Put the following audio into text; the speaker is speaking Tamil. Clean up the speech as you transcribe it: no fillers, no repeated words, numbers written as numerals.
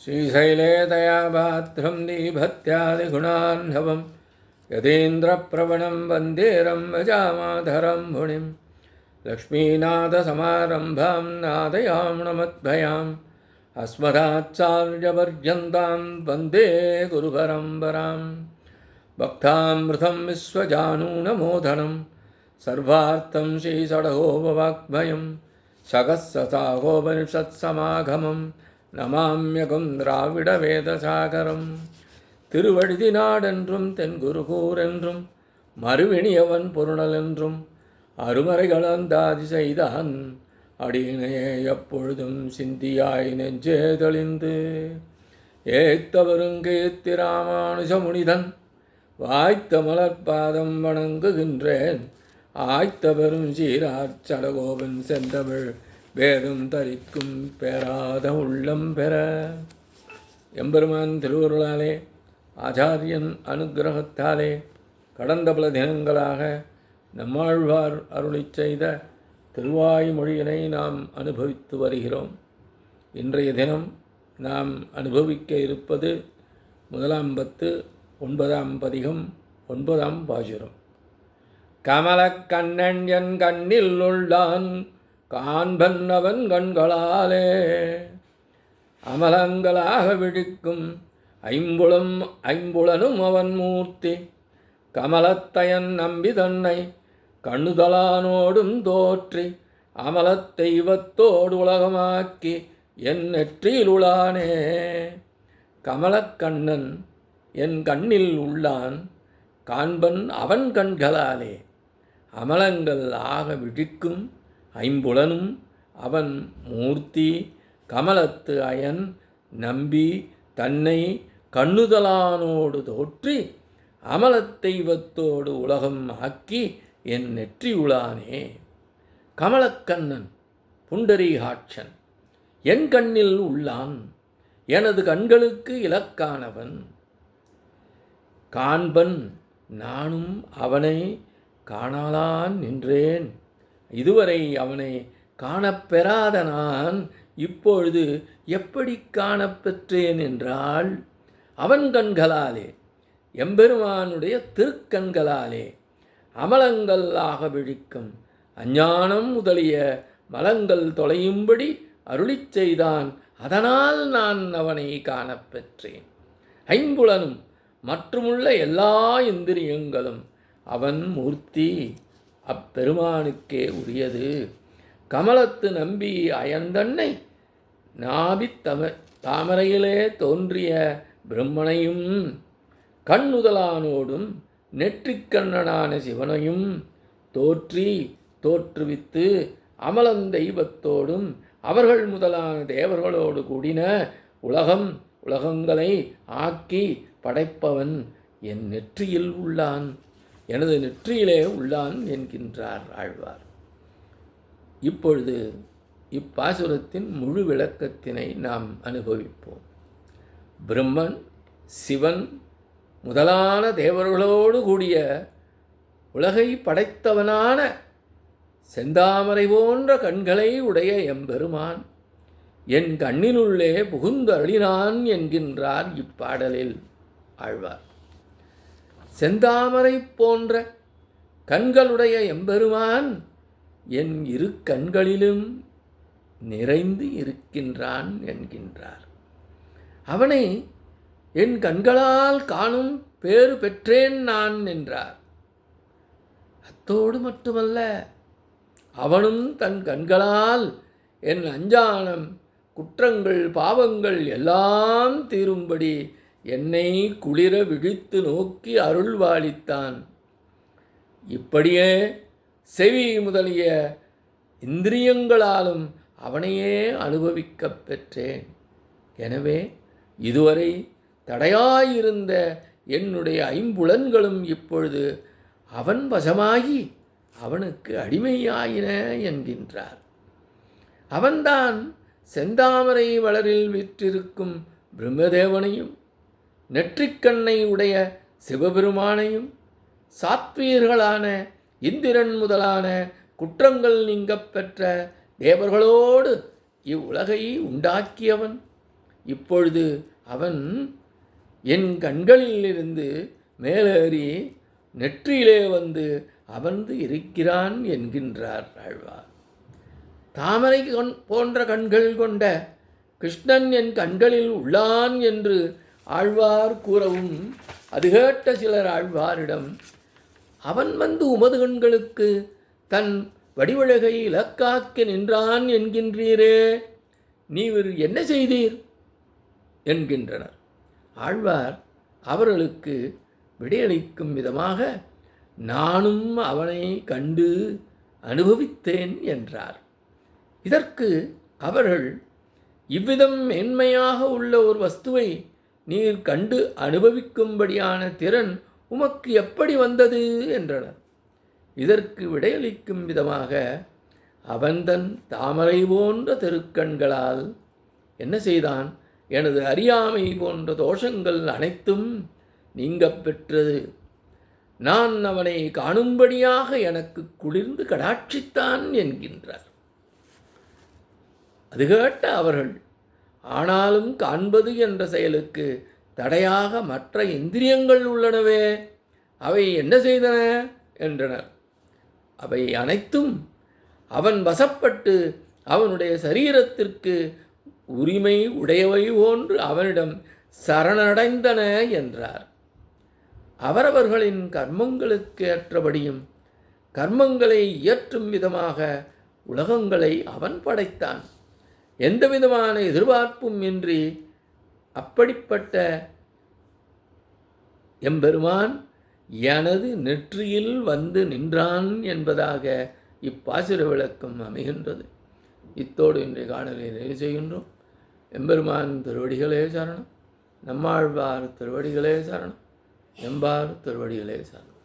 श्रीशैले दयापात्रं दीभत्यादिगुणान्धवं यतीन्द्रप्रवणं वन्दे रम्भजामाधरं मुनिं लक्ष्मीनाथसमारम्भां नादयाम्नमद्भयाम् अस्मदाचार्यपर्यन्तां वन्दे गुरुपरम्परां भक्तामृतं विश्वजानूनमोदनं सर्वार्थं श्रीषडगोपवाग्भयं सकस्ससागोपनिषत्समागमं नमाम्यगं द्राविडवेदसागरं திருவழுதினாடென்றும் தென்குருகூரென்றும் மறுவினியவன் பொருணலென்றும் அருமறைகளந்தாதி செய்தான் அடியினையே எப்பொழுதும் சிந்தியாய் நெஞ்சே தெளிந்து ஏத்தவருங்கேத்தி ராமானுஜமுனிதன் வாய்த்த மலர்பாதம் வணங்குகின்றேன் ஆய்த்த பெரும் சீராச்சடகோபன் செந்தமிழ் வேதம் தரிக்கும் பெறாத உள்ளம் பெற எம்பெருமான் திருவருளாலே ஆச்சாரியன் அனுக்கிரகத்தாலே கடந்த பல தினங்களாக நம்மாழ்வார் அருளிச் செய்த திருவாய்மொழியினை நாம் அனுபவித்து வருகிறோம். இன்றைய தினம் நாம் அனுபவிக்க இருப்பது முதலாம் பத்து 9ஆம் பதிகம் 9ஆம் பாசுரம். கமலக்கண்ணன் என் கண்ணில் உள்ளான் காண்பன் அவன் கண்களாலே அமலங்களாக விழிக்கும் ஐம்புலனும் அவன் மூர்த்தி கமலத்தையன் நம்பி தன்னை கண்ணுதலானோடும் தோற்றி அமலத் தெய்வத்தோடு உலகமாக்கி என் நெற்றியிலுளானே. கமலக்கண்ணன் என் கண்ணில் உள்ளான் காண்பன் அவன் கண்களாலே அமலங்கள் ஆக விழிக்கும் ஐம்புலனும் அவன் மூர்த்தி கமலத்து அயன் நம்பி தன்னை கண்ணுதலானோடு தோற்றி அமலத் தெய்வத்தோடு உலகம் ஆக்கி என் நெற்றியுளானே. கமலக்கண்ணன் புண்டரீகாட்சன் என் கண்ணில் உள்ளான், எனது கண்களுக்கு இலக்கானவன். காண்பன் நானும் அவனை காணாதான் நின்றேன். இதுவரை அவனை காணப்பெறாத நான் இப்பொழுது எப்படி காணப்பெற்றேன் என்றால் அவன் கண்களாலே, எம்பெருமானுடைய திருக்கண்களாலே அமலங்கள் ஆக விழிக்கும் அஞ்ஞானம் முதலிய மலங்கள் தொலையும்படி அருளிச் செய்தான். அதனால் நான் அவனை காணப்பெற்றேன். ஐம்புலனும் மற்றுமுள்ள எல்லா இந்திரியங்களும் அவன் மூர்த்தி அப்பெருமானுக்கே உரியது. கமலத்து நம்பி அயந்தன்னை நாபித் தாமரையிலே தோன்றிய பிரம்மனையும் கண்ணுதலானோடும் நெற்றிக்கண்ணனான சிவனையும் தோற்றுவித்து அமலன் தெய்வத்தோடும் அவர்கள் முதலான தேவர்களோடு கூடின உலகங்களை ஆக்கி படைப்பவன் என் நெற்றியில் உள்ளான், எனது நெற்றியிலே உள்ளான் என்கின்றார் ஆழ்வார். இப்பொழுது இப்பாசுரத்தின் முழு விளக்கத்தினை நாம் அனுபவிப்போம். பிரம்மன் சிவன் முதலான தேவர்களோடு கூடிய உலகை படைத்தவனான செந்தாமரை போன்ற கண்களை உடைய எம்பெருமான் என் கண்ணினுள்ளே புகுந்து அருளினான் என்கின்றார் இப்பாடலில் ஆழ்வார். செந்தாமரை போன்ற கண்களுடைய எம்பெருமான் என் இரு கண்களிலும் நிறைந்து இருக்கின்றான் என்கின்றார். அவனை என் கண்களால் காணும் பேறு பெற்றேன் நான் என்றார். அத்தோடு மட்டுமல்ல, அவனும் தன் கண்களால் என் அஞ்ஞானம் குற்றங்கள் பாவங்கள் எல்லாம் தீரும்படி என்னை குளிர விழித்து நோக்கி அருள்வாளித்தான். இப்படியே செவி முதலிய இந்திரியங்களாலும் அவனையே அனுபவிக்கப் பெற்றேன். எனவே இதுவரை தடையாயிருந்த என்னுடைய ஐம்புலன்களும் இப்பொழுது அவன் வசமாகி அவனுக்கு அடிமையாயின என்கின்றார். அவன்தான் செந்தாமரை வளரில் விற்றிருக்கும் பிரம்மதேவனையும் நெற்றிக்கண்ணை உடைய சிவபெருமானையும் சாத்வீர்களான இந்திரன் முதலான குற்றங்கள் நீங்கப் பெற்ற தேவர்களோடு இவ்வுலகை உண்டாக்கியவன் இப்பொழுது அவன் என் கண்களிலிருந்து மேலேறி நெற்றியிலே வந்து அமர்ந்து இருக்கிறான் என்கின்றார் ஆழ்வார். தாமரை போன்ற கண்கள் கொண்ட கிருஷ்ணன் என் கண்களில் உள்ளான் என்று ஆழ்வார் கூறவும், அது கேட்ட சிலர் ஆழ்வாரிடம், அவன் வந்து உமது கண்களுக்கு தன் வடிவழகை இலக்காக்கி நின்றான் என்கின்றீரே, நீர் என்ன செய்தீர் என்கின்றனர். ஆழ்வார் அவர்களுக்கு விடையளிக்கும் விதமாக, நானும் அவனை கண்டு அனுபவித்தேன் என்றார். இதற்கு அவர்கள், இவ்விதம் மேன்மையாக உள்ள ஒரு வஸ்துவை நீர் கண்டு அனுபவிக்கும்படியான திறன் உமக்கு எப்படி வந்தது என்றனர். இதற்கு விடையளிக்கும் விதமாக, அவன் தன் தாமரை போன்ற திருக்கண்களால் என்ன செய்தான், எனது அறியாமை போன்ற தோஷங்கள் அனைத்தும் நீங்கப் பெற்றது. நான் அவனை காணும்படியாக எனக்கு குளிர்ந்து கடாட்சித்தான் என்கின்றார். அது கேட்ட அவர்கள், ஆனாலும் காண்பது என்ற செயலுக்கு தடையாக மற்ற இந்திரியங்கள் உள்ளனவே, அவை என்ன செய்தன என்றனர். அவை அனைத்தும் அவன் வசப்பட்டு அவனுடைய சரீரத்திற்கு உரிமை உடையவை போன்று அவனிடம் சரணடைந்தன என்றார். அவரவர்களின் கர்மங்களுக்கு ஏற்றபடியும் கர்மங்களை இயற்றும் விதமாக உலகங்களை அவன் படைத்தான். எந்தவிதமான எதிர்பார்ப்பும் இன்றி அப்படிப்பட்ட எம்பெருமான் எனது நெற்றியில் வந்து நின்றான் என்பதாக இப்பாசுர விளக்கம் அமைகின்றது. இத்தோடு இன்றைய காணொலியை நிறைவு செய்கின்றோம். எம்பெருமான் திருவடிகளே சரணம். நம்மாழ்வார் திருவடிகளே சரணம். எம்பார் திருவடிகளே சரணம்.